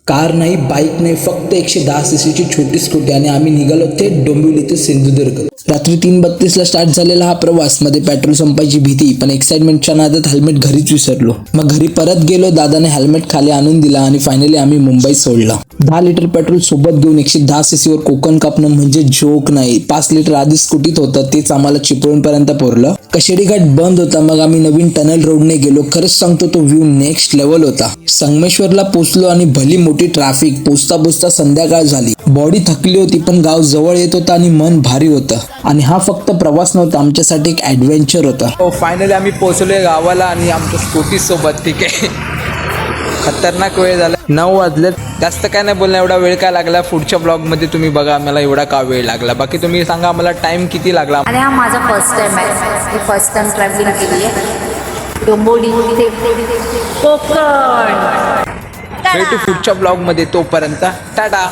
Car नाही, bike नाही, फक्त 110 सीसीची छोटी स्कूटी आणि आम्ही निघालो थेट डोंबिवली ते सिंधुदुर्ग. रात्री 3:32 ला स्टार्ट झालेला हा प्रवास. मध्ये पेट्रोल संपायची भीती, पण एक्साइटमेंटच्या नादात हेल्मेट घरीच विसरलो. मग घरी परत गेलो, दादाने हेल्मेट खाली आणून दिला आणि फायनली आम्ही मुंबई सोडला. 10 लिटर पेट्रोल सोबत घेऊन 110 सीसी वर कोकण कापणं म्हणजे जोक नाही. 5 लिटर आधी स्कूटीत होतं, तेच आम्हाला चिपळूणपर्यंत पोरलं. कशेडी घाट बंद होता, मग आम्ही नवीन टनल रोडने गेलो. खरंच सांगतो, तो व्ह्यू नेक्स्ट लेवल होता. संगमेश्वरला पोहोचलो आणि भली मोठी ट्रॅफिक. पोचता संध्याकाळ झाली. बॉडी थकली होती, पण गाव जवळ येत होतं आणि मन भारी होतं. आणि हा फक्त प्रवास नव्हता, आमच्यासाठी एक ॲडव्हेंचर होता. फायनली आम्ही पोहोचलोय गावाला आणि आमच्या स्कूटी सोबत. ठीक आहे, खतरनाक वेळ झाला. 9 वाजलेत. जास्त काय नाही बोलणं, एवढा वेळ काय लागला पुढच्या ब्लॉगमध्ये तुम्ही बघा मला एवढा का वेळ लागला. बाकी तुम्ही सांगा मला टाइम किती लागला. आणि हा माझा फर्स्ट टाइम आहे. मी फर्स्ट टाइम ट्रॅव्हलिंग केली आहे डोंबिवली ते कोकण. भेटू पुढच्या ब्लॉगमध्ये, तोपर्यंत टाटा.